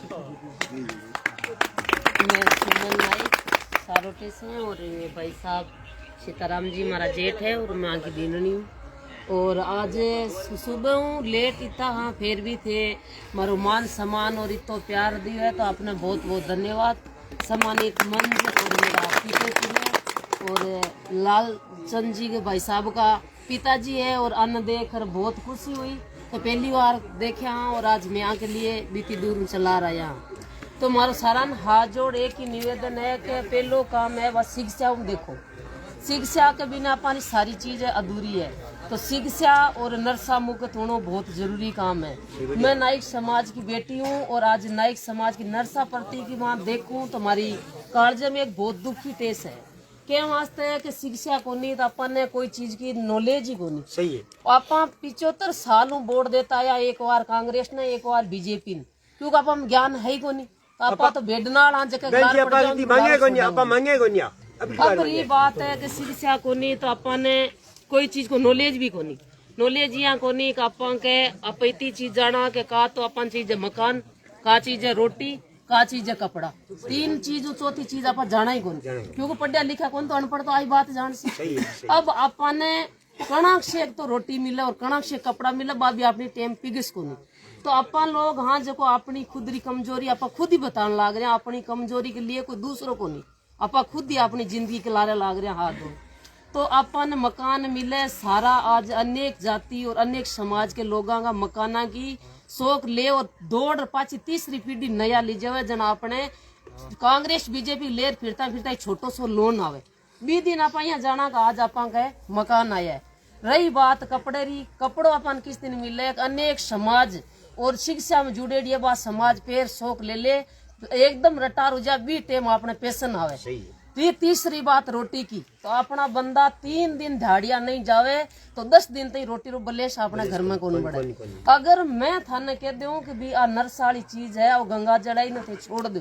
मैं सुमन नाइक सारोटे से, और ये भाई साहब सीताराम जी हमारा जेठ है और मैं की बीननी हूँ। और आज सुबह हूँ लेट इतना, हाँ फिर भी थे मारो मान सम्मान और इतो प्यार दिया है, तो आपने बहुत बहुत धन्यवाद। सम्मानित मंच और मेरा पिता और लाल चंद जी के भाई साहब का पिताजी है, और अन्न देखकर बहुत खुशी हुई। तो पहली बार देखे हाँ, और आज मैं यहाँ के लिए बीती दूर चला रहा यहाँ। तो मारो सारा हाथ जोड़ एक ही निवेदन है कि पहलो काम है बस शिक्षा। देखो शिक्षा के बिना अपनी सारी चीजें अधूरी है, तो शिक्षा और नरसा मुक्त होना बहुत जरूरी काम है। मैं नाइक समाज की बेटी हूँ, और आज नाइक समाज की नरसा प्रति की वहाँ देखूँ तो हमारी कालजे में एक बहुत दुखी टेस है। क्या वास्ते है कि शिक्षा को नहीं, तो अपन ने कोई चीज की नॉलेज ही को नहीं। सही है। आप 75 सालों वोट देता है, एक बार कांग्रेस ने एक बार बीजेपी ने, क्योंकि आप ज्ञान है ही को नहीं। आप तो बेडनाल अब ये बात है कि शिक्षा को नहीं, तो अपन ने कोई चीज को नॉलेज भी को नहीं। नॉलेज यहाँ को नहीं, अपन के आप इतनी चीज जाना के का, तो अपन चीज है मकान, का चीज है रोटी, का चीज है कपड़ा, तीन चीज, चौथी चीज आप जाना ही कौन, क्योंकि पढ़ा लिखा कौन, तो अनपढ़ तो आई बात जान सी। अब अपन ने कणक से एक तो रोटी मिले और कणक से कपड़ा मिले, बाद भी अपनी टेम पिगिस को नहीं। तो अपन लोग हाँ जो अपनी खुद की कमजोरी आप खुद ही बताने लाग रहे हैं। अपनी कमजोरी के लिए कोई दूसरों को नहीं, आप खुद ही अपनी जिंदगी के लारे लाग रहे हैं हाथ दो। तो अपन मकान मिले सारा, आज अनेक जाति और अनेक समाज के लोगों का मकाना की शौक ले, और दौड़ पाची तीसरी पीढ़ी नया लीजे जन अपने कांग्रेस बीजेपी लेर फिरता फिरता छोटो सो लोन आवे बी दिन आप यहाँ जाना का, आज आप मकान आया है। रही बात कपड़े री, कपड़ो अपन किस दिन मिले, अनेक समाज और शिक्षा में जुड़े बात समाज पेर शौक ले एकदम रटार हो जा बी टेम अपने पेशन आवे। ये तीसरी बात रोटी की, तो अपना बंदा 3 दिन झाड़िया नहीं जावे तो 10 दिन तक रोटी रो बलेश अपने घर में कौन बढ़े। अगर मैं थाने कह दूं कि भी आ नरसाली चीज है और गंगा जलाई न थे छोड़ दो,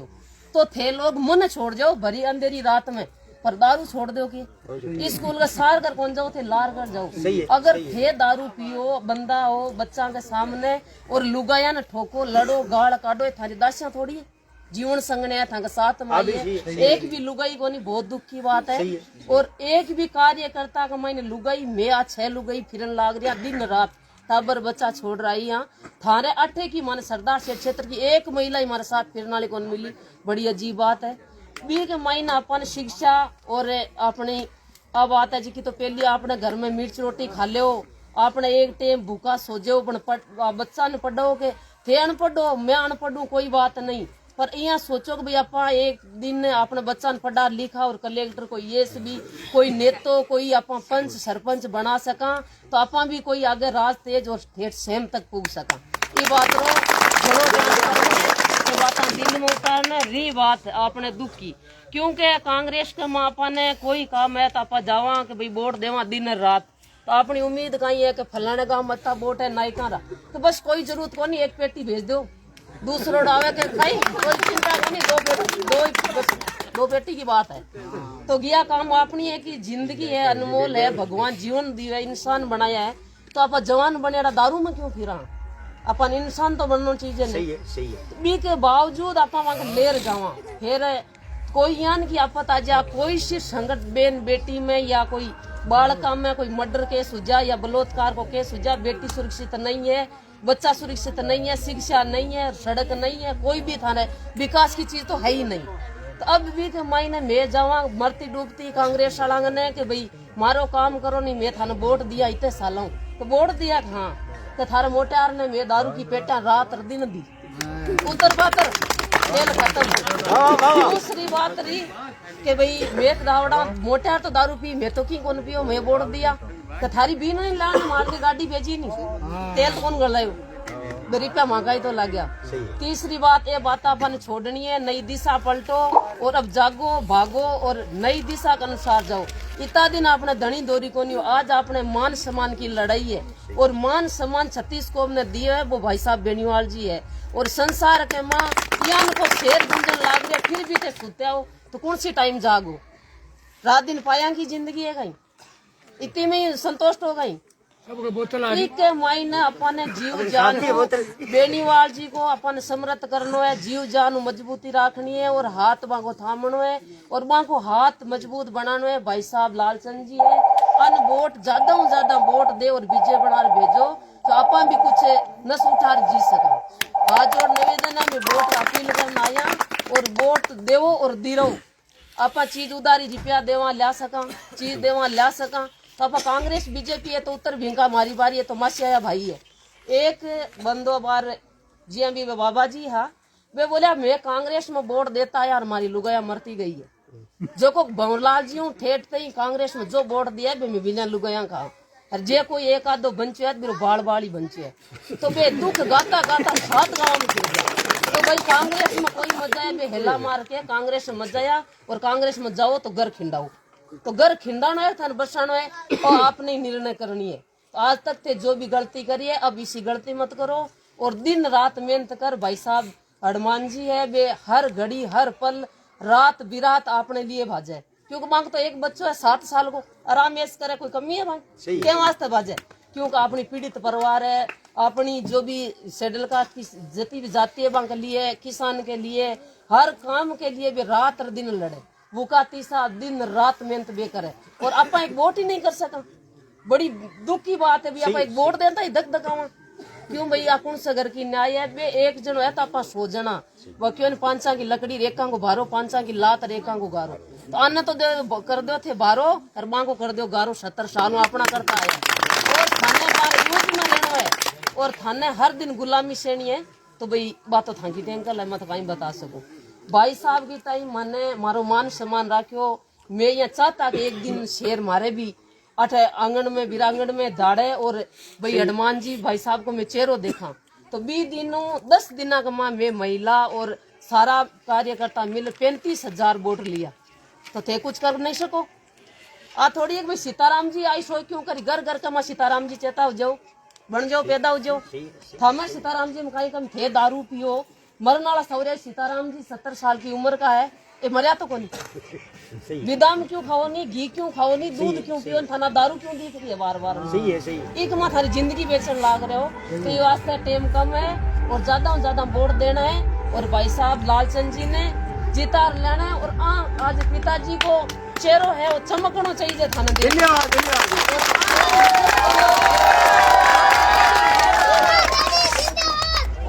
तो थे लोग मन छोड़ जाओ भरी अंधेरी रात में, पर दारू छोड़ दो कि स्कूल का सार कर कौन जाओ थे लार कर जाओ। अगर थे दारू पियो बंदा हो बच्चा के सामने और लुगाया न ठोको लड़ो गाड़ काटो, थारी दासियां थोड़ी है जीवन संगने था साथ में एक भी लुगाई को नहीं, बहुत दुख की बात है। और एक भी कार्यकर्ता का मैंने लुगाई में आ 6 लुगाई फिरन लाग रहा दिन रात, टाबर बच्चा छोड़ रही यहाँ थारे अठे की माने सरदार से क्षेत्र की एक महिला हमारे साथ फिरने वाली कौन मिली, बड़ी अजीब बात है। बी के महीना अपन शिक्षा और अपनी अब आता जी की, तो पहली आपने घर में मिर्च रोटी खा लो, आपने एक टाइम भूखा सो जाओ, बच्चा न पढ़ो के थे अनपढ़ो मैं अनपढ़ू कोई बात नहीं, पर यहाँ सोचो कि भाई आप एक दिन अपने बच्चा ने पढ़ा लिखा और कलेक्टर कोई ये भी कोई नेतो कोई आप पंच सरपंच बना सका, तो आप भी कोई आगे राज तेज और ठेठ सेम तक पूछ सका। ये बात रो बात दिल में उतारना री बात आपने दुख की, क्योंकि कांग्रेस के मापा ने कोई काम है तो आप जावा कि भाई वोट देवा दिन रात, तो अपनी उम्मीद कहीं है कि फलाने गाँव मत्ता वोट है नाइका रहा, तो बस कोई जरूरत को नहीं, एक पेटी भेज दो दूसरों डावे के खाई, कोई चिंता नहीं, दो पेटी की बात है। तो गया काम अपनी है कि जिंदगी है अनमोल है, भगवान जीवन दिया इंसान बनाया है, तो आप जवान बने दारू में क्यों फिरा, अपन इंसान तो बनना चाहिए नहीं। बी के बावजूद आप लेर जावा फिर कोई यान की आपत आ जा, कोई सी संगत बेन बेटी में या कोई बालका में कोई मर्डर केस हो जा या बलात्कार को केस हो जा, बेटी सुरक्षित नहीं है, बच्चा सुरक्षित नहीं है, शिक्षा नहीं है, सड़क नहीं है, कोई भी थाने विकास की चीज तो है ही नहीं। तो अब भी के मायने मैं जावा मरती डूबती कांग्रेस वाला ने कि भाई मारो काम करो नहीं, मैं थाने वोट दिया इतने सालों, तो वोट दिया हाँ तो थारे मोटार ने मैं दारू की पेटा रात दिन दी उतर पातर खेल खत्म। दूसरी बात रही कि भाई मैं दावड़ा मोटार तो दारू पी, मैं तो की कौन पियो, मैं वोट दिया तो थारी भी नहीं लान मार के गाड़ी भेजी नहीं, तेल कौन गलायो, रुपया महंगाई तो लग गया। तीसरी बात ये बात अपन छोड़नी है, नई दिशा पलटो और अब जागो भागो और नई दिशा के अनुसार जाओ। इतना दिन आपने धनी दोरी को नहीं, आज आपने मान सम्मान की लड़ाई है, और मान सम्मान 36 को हमने दिया है, वो भाई साहब बेनीवाल जी है। और संसार के माँ यान को शेर गुंजन लाग रहे, फिर भी ते सुते हो तो कौन सी टाइम जागो, रात दिन पाया की जिंदगी है कहीं इतनी में संतुष्ट हो गई। के मायने अपन जीव जान बेनीवाल जी को अपन समृद्ध करनो है, जीव जान मजबूती रखनी है और हाथ बांको थामनो है और बांको हाथ मजबूत बनानो है। भाई साहब लालचंद जी है अन वोट ज्यादा वोट दे और विजय बना भेजो तो अपन भी कुछ नस उठार जीत सका। आज और निवेदन है मैं वोट अपील करना आया और वोट देवो और दिरो आपा चीज उधारी रुपया देवा ला सका, चीज देवा ला सका। तो आपा कांग्रेस बीजेपी है तो उत्तर भिंका मारी बारी है तो मस्या भाई है। एक बंदो बार जी भी बाबा जी हा वे बोले मैं कांग्रेस में वोट देता है यार हमारी लुगाया मरती गई है। जो को भंवरलाल जी हूँ ठेठते ही कांग्रेस में जो वोट दिया है मैं बिना लुगाया का और जे कोई एक आधो बंचे है मेरे बाल बाल ही बंचे है तो वे दुख गाता गाता 7 गाँव में फिर गया। तो भाई कांग्रेस में कोई मजा है बे हिला मार के कांग्रेस में मजा आया और कांग्रेस में जाओ तो घर खिंडाओ तो घर खिंडाना है थाने बसाना है और आपने ही निर्णय करनी है। तो आज तक थे जो भी गलती करी है अब इसी गलती मत करो और दिन रात मेहनत कर। भाई साहब हनुमान जी है वे हर घड़ी हर पल रात बिरात आपने लिए भाजे क्योंकि मांग तो एक बच्चों है 7 साल को आराम ऐस करे कोई कमी है भाई क्या वास्ते भाजे क्योंकि अपनी पीड़ित परिवार है अपनी जो भी शेड्यूल कास्ट की जितनी भी जाति है वहां के लिए किसान के लिए हर काम के लिए भी रात और दिन लड़े भूखा तीसा दिन रात मेहनत बे करे और आप एक वोट ही नहीं कर सका। बड़ी दुख की बात है भी आप एक वोट देता ही धक धकावा क्यों भैया कौन सा घर की न्याय है बे एक जन है तो आप 100 जना वो क्यों 5 की लकड़ी रेखा को भारो 5 की लात रेखा को गारो तो अन्य तो कर दो थे बारो और मां को कर दो गारो 70 सालों अपना करता है और थाने बार यूज में लेना है और थाने हर दिन गुलामी सेनी है तो भाई बात तो थांकी टेंकल है मैं तो कहीं बता सकूं। भाई साहब की ताई माने मारो मान सम्मान राख्यो मैं यहाँ चाहता कि एक दिन शेर मारे भी अठे आंगन में वीरांगन में दाड़े और भाई हनुमान जी भाई साहब को मैं चेहरो देखा तो 20 दिनों 10 दिना का मैं महिला और सारा कार्यकर्ता मिल 35,000 वोट लिया तो थे कुछ कर नहीं सको। आ थोड़ी एक भाई सीताराम जी आई सो क्यों करी घर घर का मैं सीताराम जी चेता हो जाओ बन जाओ पैदा हो जाओ थामा सीताराम जी में कहीं कम थे दारू पियो मरने वाला सौर्य सीताराम जी 70 साल की उम्र का है ये मरिया तो कौन विदाम क्यों खाओ नहीं घी क्यों खाओ नहीं दूध क्यों पियो थाना दारू क्यों दी रही है बार बार सही है एक माँ थारी जिंदगी बेचने लाग रहे हो तो ये वास्ते टाइम कम है और ज्यादा वोट देना है और भाई साहब लालचंद जी ने जीता लेना है और आज पिताजी को चेहरो है वो चमकना चाहिए थाना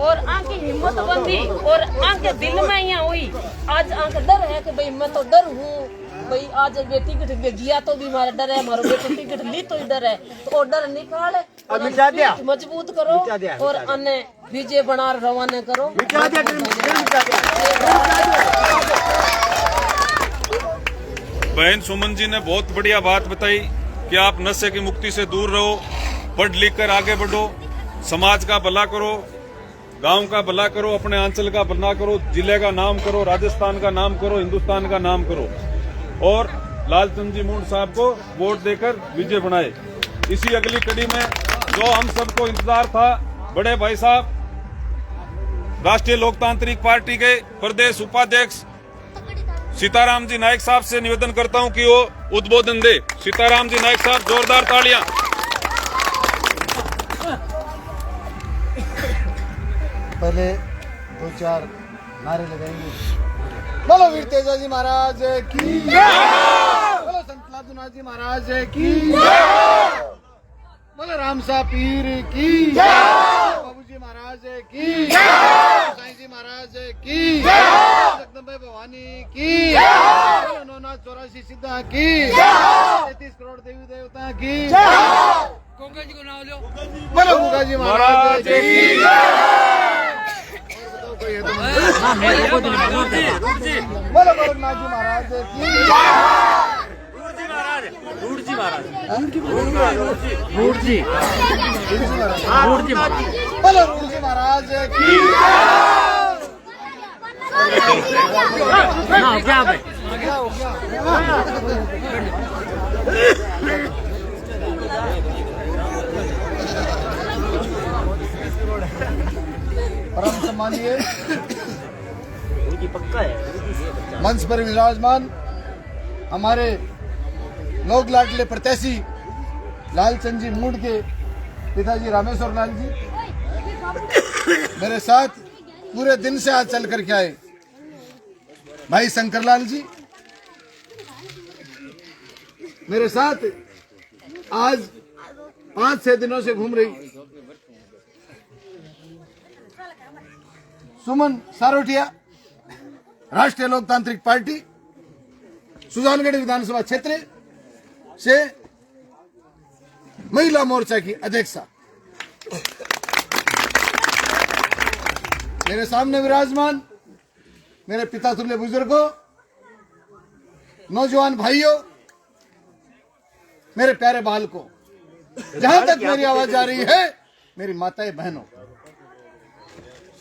और आंके हिम्मत बंदी और आंके दिल में यहाँ हुई आज आंके डर है कि भाई मैं तो डर हूँ भाई आज बेटी टिकट गया तो भी हमारा डर है हमारा बेटी टिकट ली तो ही डर है तो डर निकाल मजबूत करो और अन्य विजय बना रवाना करो। बहन सुमन जी ने बहुत बढ़िया बात बताई कि आप नशे की मुक्ति से दूर रहो, पढ़ लिख कर आगे बढ़ो, समाज का भला करो, गांव का भला करो, अपने अंचल का भला करो, जिले का नाम करो, राजस्थान का नाम करो, हिंदुस्तान का नाम करो और लालचंद जी मूंड साहब को वोट देकर विजय बनाए। इसी अगली कड़ी में जो हम सबको इंतजार था बड़े भाई साहब राष्ट्रीय लोकतांत्रिक पार्टी के प्रदेश उपाध्यक्ष सीताराम जी नायक साहब से निवेदन करता हूं कि वो उद्बोधन दे। सीताराम जी नायक साहब जोरदार तालियां। पहले 2-4 नारे लगाएंगे। बोलो वीर तेजाजी महाराज की जय, बोलो संत लादूनाथ जी महाराज की जय, बोलो रामसा पीर की जय, बाबूजी महाराज की जय, साईं जी महाराज की जय, जगदम्बे भवानी की जय, बोलो 984 सिद्धा की जय, 33 करोड़ देवी देवता की जय, गोगा जी को नाम लो, बोलो गोगा जी महाराज की जय, बोलो गोरखनाथ जी महाराज की रूढ़ जी महाराज बोलो रूढ़ जी महाराज की क्या हो गया परम सम्मानीय मंच पर विराजमान हमारे लोक लाडले प्रत्याशी लालचंद जी मूंड के पिताजी रामेश्वर लाल जी मेरे साथ पूरे दिन से आज चल करके आए। भाई शंकरलाल जी मेरे साथ आज 5-6 दिनों से घूम रही। सुमन सारोटिया, राष्ट्रीय लोकतांत्रिक पार्टी सुजानगढ़ विधानसभा क्षेत्र से महिला मोर्चा की अध्यक्षा। मेरे सामने विराजमान मेरे पिता तुल्य बुजुर्गों, नौजवान भाइयों, मेरे प्यारे बालकों, जहां तक मेरी आवाज आ रही है, मेरी माताएं बहनों,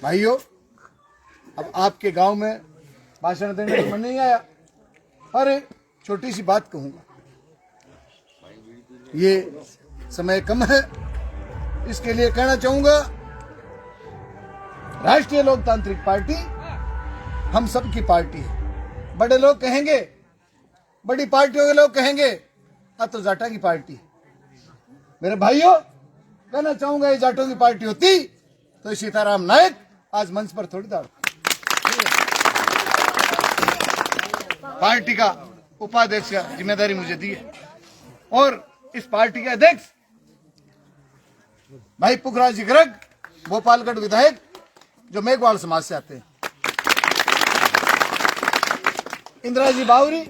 भाइयों, अब आपके गांव में भाषण देने का मन नहीं आया, पर एक छोटी सी बात कहूंगा। ये समय कम है, इसके लिए कहना चाहूंगा, राष्ट्रीय लोकतांत्रिक पार्टी हम सबकी पार्टी है। बड़े लोग कहेंगे, बड़ी पार्टियों के लोग कहेंगे अब तो जाटा की पार्टी है। मेरे भाइयों, कहना चाहूंगा, ये जाटों की पार्टी होती तो सीताराम नायक आज मंच पर थोड़ी दौड़। पार्टी का उपाध्यक्ष का जिम्मेदारी मुझे दी है और इस पार्टी के अध्यक्ष भाई पुखराज जी गर्ग, भोपालगढ़ विधायक, जो मेघवाल समाज से आते हैं, इंदिरा जी बावरी,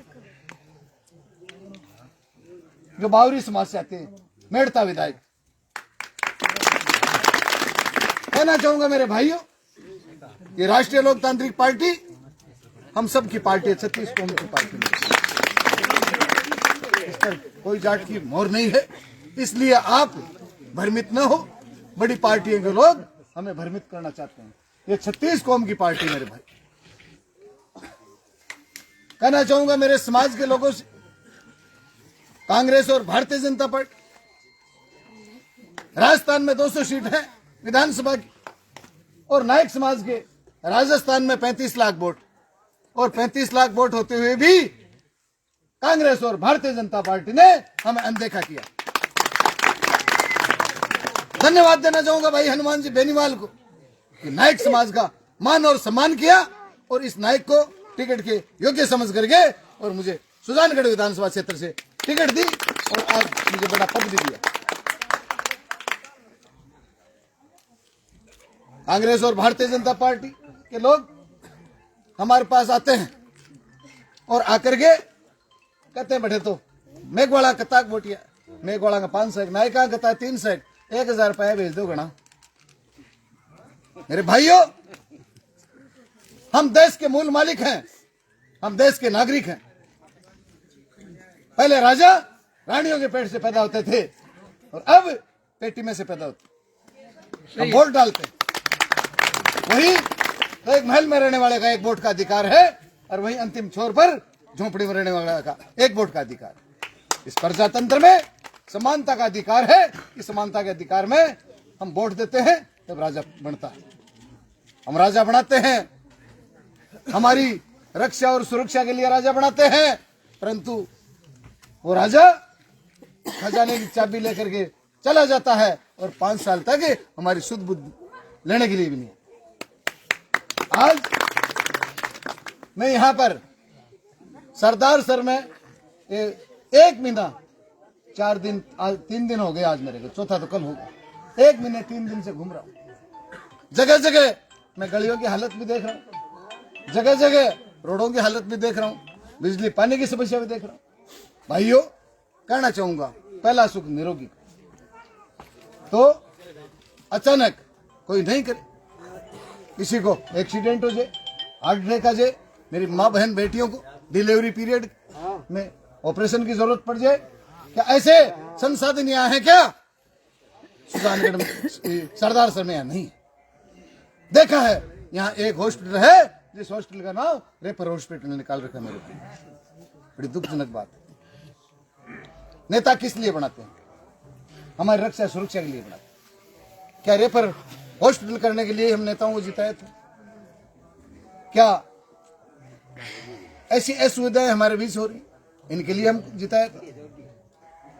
जो बावरी समाज से आते हैं, मेड़ता विधायक। कहना चाहूंगा मेरे भाइयों, ये राष्ट्रीय लोकतांत्रिक पार्टी हम सब की पार्टी है, 36 कौम की पार्टी है। इस पर कोई जाट की मोहर नहीं है, इसलिए आप भ्रमित न हो। बड़ी पार्टियों के लोग हमें भ्रमित करना चाहते हैं, ये 36 कौम की पार्टी मेरे भाई। कहना चाहूंगा मेरे समाज के लोगों से, कांग्रेस और भारतीय जनता पार्टी, राजस्थान में 200 सीट है विधानसभा की, और नायक समाज के राजस्थान में 35 लाख वोट, और 35 लाख वोट होते हुए भी कांग्रेस और भारतीय जनता पार्टी ने हमें अनदेखा किया। धन्यवाद देना चाहूंगा भाई हनुमान जी बेनीवाल को कि नायक समाज का मान और सम्मान किया और इस नायक को टिकट के योग्य समझ करके और मुझे सुजानगढ़ विधानसभा क्षेत्र से टिकट दी और आज मुझे बड़ा पद भी दिया। कांग्रेस और भारतीय जनता पार्टी के लोग हमारे पास आते हैं और आकर के कहते हैं, बैठे तो मेघवाड़ा कताक बोटिया, मेघवाड़ा का 500, नायका कता 300, 1000 रुपया भेज दो गणा। मेरे भाइयों, हम देश के मूल मालिक हैं, हम देश के नागरिक हैं। पहले राजा रानियों के पेट से पैदा होते थे और अब पेटी में से पैदा होते। हम वोट डालते हैं, वही तो एक महल में रहने वाले का एक वोट का अधिकार है और वही अंतिम छोर पर झोंपड़ी में रहने वाले का एक वोट का अधिकार। इस प्रजातंत्र में समानता का अधिकार है। इस समानता के अधिकार में हम वोट देते हैं तब राजा बनता है। हम राजा बनाते हैं, हमारी रक्षा और सुरक्षा के लिए राजा बनाते हैं, परंतु वो राजा खजाने की चाबी लेकर के चला जाता है और 5 साल तक हमारी शुद्ध बुद्धि लेने के लिए भी नहीं। आज मैं यहां पर सरदार सर में 1 महीना 4 दिन, आज 3 दिन हो गए, आज मेरे को चौथा तो कल होगा। 1 महीने 3 दिन से घूम रहा हूं। जगह जगह मैं गलियों की हालत भी देख रहा हूं, जगह जगह रोडों की हालत भी देख रहा हूं, बिजली पानी की समस्या भी देख रहा हूं। भाइयों, कहना चाहूंगा, पहला सुख निरोगी, तो अचानक कोई नहीं करे, किसी को एक्सीडेंट हो जाए, हार्ट अटैक आ जाए, मेरी माँ बहन बेटियों को डिलीवरी पीरियड में ऑपरेशन की जरूरत पड़ जाए, क्या ऐसे संसाधन यहाँ है क्या? सुजानगढ़ में, सरदार सर में यहाँ नहीं। देखा है, यहाँ एक हॉस्पिटल है, जिस हॉस्पिटल का नाम रेफर हॉस्पिटल ने निकाल रखा है। मेरे बड़ी दुखजनक बात है। नेता किस लिए बनाते हैं? हमारी रक्षा सुरक्षा के लिए बनाते हैं। क्या रेफर हॉस्पिटल करने के लिए हम नेताओं को जिताए थे? क्या ऐसी असुविधाएं हमारे बीच हो रही, इनके लिए हम जिताए थे?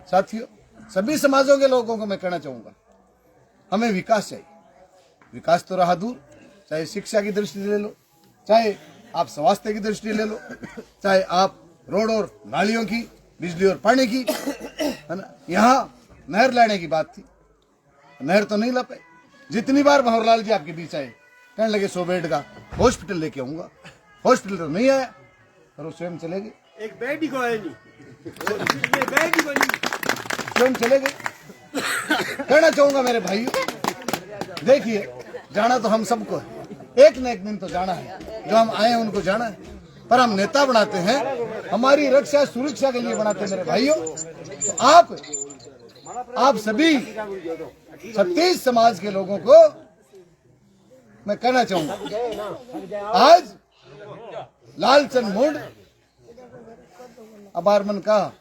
साथियों, सभी समाजों के लोगों को मैं कहना चाहूंगा, हमें विकास चाहिए। विकास तो रहा दूर, चाहे शिक्षा की दृष्टि ले लो, चाहे आप स्वास्थ्य की दृष्टि ले लो, चाहे आप रोड और नालियों की, बिजली और पानी की, है ना। यहाँ नहर लाने की बात थी, नहर तो नहीं ला पाए। जितनी बार भंवरलाल जी आपके बीच आए, कहने लगे 100 बेड का हॉस्पिटल लेके आऊंगा, हॉस्पिटल तो नहीं आया, और वो स्वयं चले गए। एक बेड ही को है नहीं, बेड ही को नहीं, स्वयं चले गए। कहना चाहूंगा मेरे भाइयों, देखिए जाना तो हम सबको है, एक न एक दिन तो जाना है, जो हम आए हैं उनको जाना है, पर हम नेता बनाते हैं हमारी रक्षा सुरक्षा के लिए बनाते हैं मेरे भाइयों। तो आप सभी 36 समाज के लोगों को मैं कहना चाहूंगा, आज लालचंद मुंड अबार मन कहा,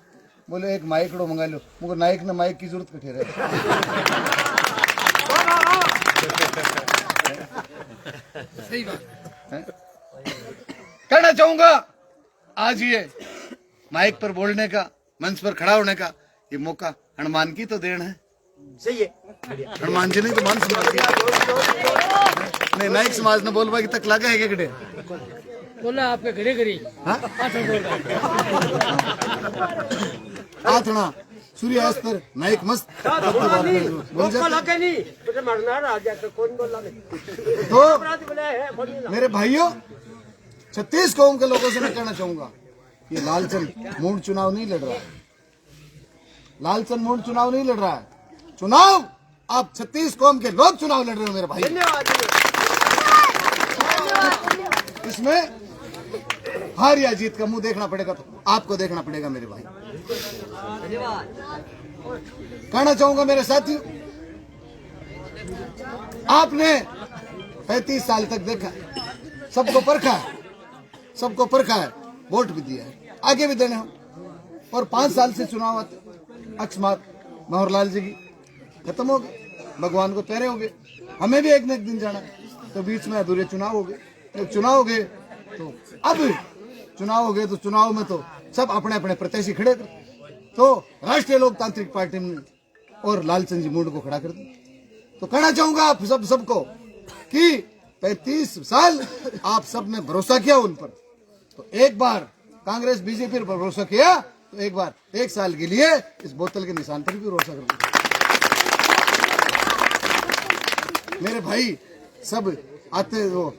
बोले एक माइकड़ो मंगा लो, मुझे नाइक ने माइक की जरूरत कठे रहे। सही बात है। कहना चाहूंगा, आज ये माइक पर बोलने का, मंच पर खड़ा होने का ये मौका हनुमान की तो देन है। सही है, हनुमान जी ने तो मान समाज दिया। नहीं, नाइक समाज ने बोलवा की तक लगा है क्या कटे बोला आपके घरे घरे आथना सूर्यास्त पर नाइक मस्त बोल जाते। तो मेरे भाइयों, 36 कौम के लोगों से मैं कहना चाहूंगा, ये लालचंद मुंड चुनाव नहीं लड़ रहा है, लालचंद मुंड चुनाव नहीं लड़ रहा है, चुनाव आप 36 कौम के लोग चुनाव लड़ रहे हो मेरे भाई। इसमें हार या जीत का मुंह देखना पड़ेगा, तो आपको देखना पड़ेगा मेरे भाई। कहना चाहूंगा मेरे साथियों, आपने 35 साल तक देखा, सबको परखा है, वोट भी दिया है, आगे भी देने हम, और 5 साल से चुनाव आते, अकस्मात भंवरलाल जी की खत्म हो गए, भगवान को प्यारे हो गए, हमें भी एक न एक दिन जाना है, तो बीच में अधूरे चुनाव हो गए। जब चुनाव हो गए तो अब चुनाव हो गए, तो चुनाव में तो सब अपने अपने प्रत्याशी खड़े कर, तो राष्ट्रीय लोकतांत्रिक पार्टी ने और लालचंद जी मुंड को खड़ा कर दिया। तो कहना चाहूंगा आप सबको कि 35 साल आप सबने भरोसा किया उन पर, तो एक बार कांग्रेस बीजेपी पर भरोसा किया, तो एक बार 1 साल के लिए इस बोतल के निशान पर भी भरोसा कर दिया। मेरे भाई सब आते, वो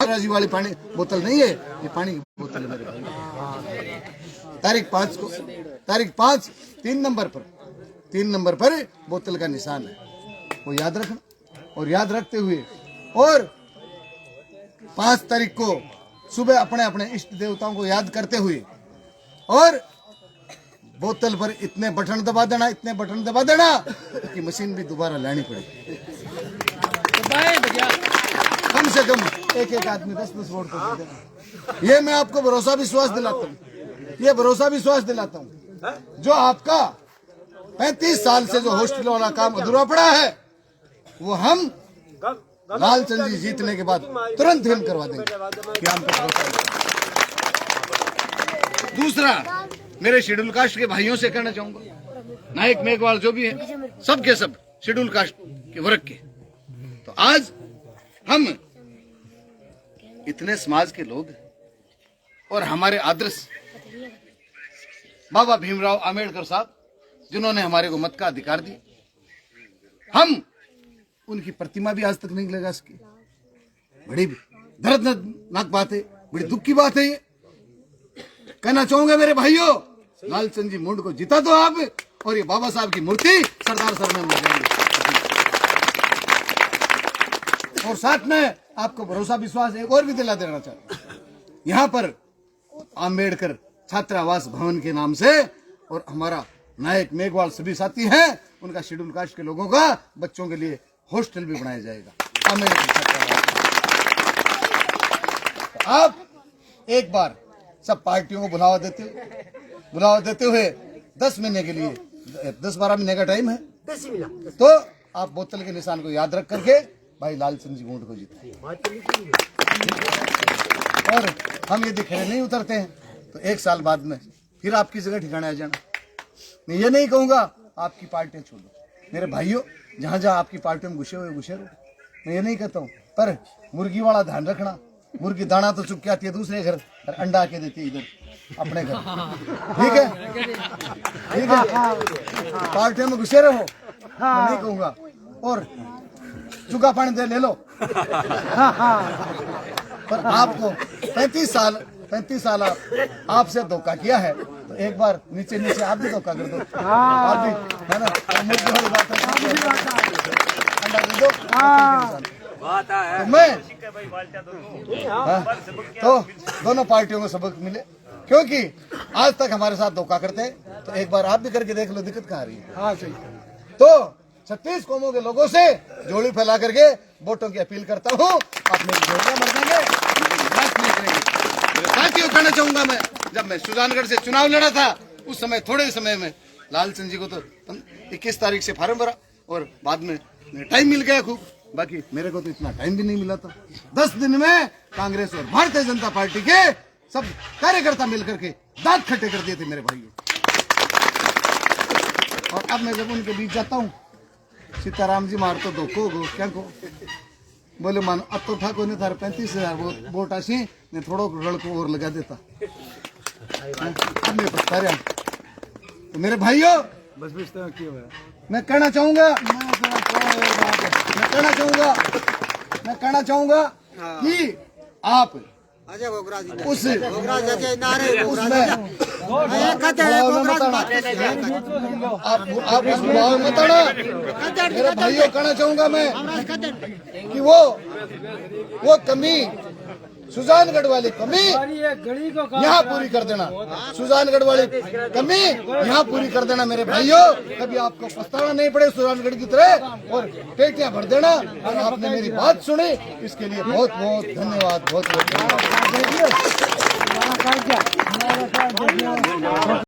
राजी वाली पानी बोतल नहीं है, ये पानी की बोतल है मेरे भाई। तारीख 5 को, तारीख 5 3 नंबर पर बोतल का निशान है, वो याद रखना, और याद रखते हुए, और 5 तारीख को सुबह अपने अपने इष्ट देवताओं को याद करते हुए, और बोतल पर इतने बटन दबा देना कि मशीन भी दोबारा लानी पड़ेगी। कम से कम एक आदमी 10-10 वोट कर देना। ये मैं आपको भरोसा विश्वास दिलाता हूँ, जो आपका 35 साल से जो हॉस्टल वाला काम अधूरा पड़ा है, वो हम लालचंद जी जीतने के बाद तुरंत हम करवा देंगे कि हम दूसरा, मेरे शेड्यूल कास्ट के भाइयों से कहना चाहूंगा, नायक मेघवाल जो भी है, सबके सब शेड्यूल कास्ट के वर्ग के, तो आज हम इतने समाज के लोग और हमारे आदर्श बाबा भीमराव अंबेडकर साहब, जिन्होंने हमारे को मत का अधिकार दिया, हम उनकी प्रतिमा भी आज तक नहीं लगा सके। बड़ी दर्दनाक बात है, बड़ी दुख की बात है ये। कहना चाहूंगा मेरे भाइयों, लालचंद जी मुंड को जिता दो आप, और ये बाबा साहब की मूर्ति सरदार सर में लगाएंगे। और साथ में आपको भरोसा विश्वास एक और भी दिला देना चाहता हूं, यहाँ पर अंबेडकर छात्रावास भवन के नाम से, और हमारा नायक मेघवाल सभी साथी हैं, उनका शेड्यूल कास्ट के लोगों का बच्चों के लिए हॉस्टल भी बनाया जाएगा अंबेडकर छात्रावास। तो आप एक बार सब पार्टियों को बुलावा देते हुए 10 महीने के लिए, 10-12 महीने का टाइम है, तो आप बोतल के निशान को याद रख करके भाई लालचंद जी मुंड को जिताए। और हम यदि खड़े नहीं उतरते हैं तो 1 साल बाद में फिर आपकी जगह ठिकाने आ जाना। मैं ये नहीं कहूंगा आपकी पार्टी छोड़ो, मेरे भाइयों, जहां जहां आपकी पार्टी में घुसे रहो, मैं ये नहीं कहता हूँ, पर मुर्गी वाला ध्यान रखना। मुर्गी दाना तो चुप के आती है दूसरे घर और अंडा आके देती है इधर अपने घर। ठीक है, ठीक है, पार्टी में घुसे रहो, मैं नहीं कहूंगा। और चुका पानी दे ले लो। पर आपको 35 साल आपसे धोखा किया है, तो एक बार नीचे नीचे आप भी धोखा कर दो, आप भी, है ना। मुर्गी वाली बात है, अंडा दे दो। तो मैं तो दोनों पार्टियों को सबक मिले, क्योंकि आज तक हमारे साथ धोखा करते हैं, तो एक बार आप भी करके देख लो, दिक्कत कहाँ आ रही है। हाँ, सही। तो 36 कौमों के लोगों से जोड़ी फैला करके वोटों की अपील करता हूँ। आप मेरी जोड़ियां मर देंगे, बात नहीं करेंगे। साथियों, कहना चाहूंगा, मैं जब मैं सुजानगढ़ से चुनाव लड़ा था, उस समय थोड़े समय में लालचंद जी को तो 21 तारीख से फार्म भरा और बाद में टाइम मिल गया खूब, बाकी मेरे को तो इतना टाइम भी नहीं मिला था। 10 दिन में कांग्रेस और भारतीय जनता पार्टी के सब कार्यकर्ता मिलकर के दांत खट्टे कर दिए थे मेरे भाइयों। और अब मैं जब उनके बीच जाता हूँ, सीताराम जी मार तो धोखो गो क्या को बोले, मान अब तो ठाकुर ने थारे 35,000 वोट आशी ने थोड़ो लड़को और लगा देता। अब मैं पछता रहा। तो मेरे भाइयों, मैं कहना चाहूंगा कि आप उसमें आप उस भाव मत आना। मेरे भाइयों, कहना चाहूंगा मैं कि वो कमी, सुजानगढ़ वाली कमी यहाँ पूरी कर देना। सुजानगढ़ वाली कमी यहाँ पूरी कर देना मेरे भाइयों। कभी आपको पछताना नहीं पड़े सुजानगढ़ की तरह, और पेटियां भर देना। और आपने मेरी बात सुनी, इसके लिए बहुत बहुत धन्यवाद, बहुत बहुत धन्यवाद।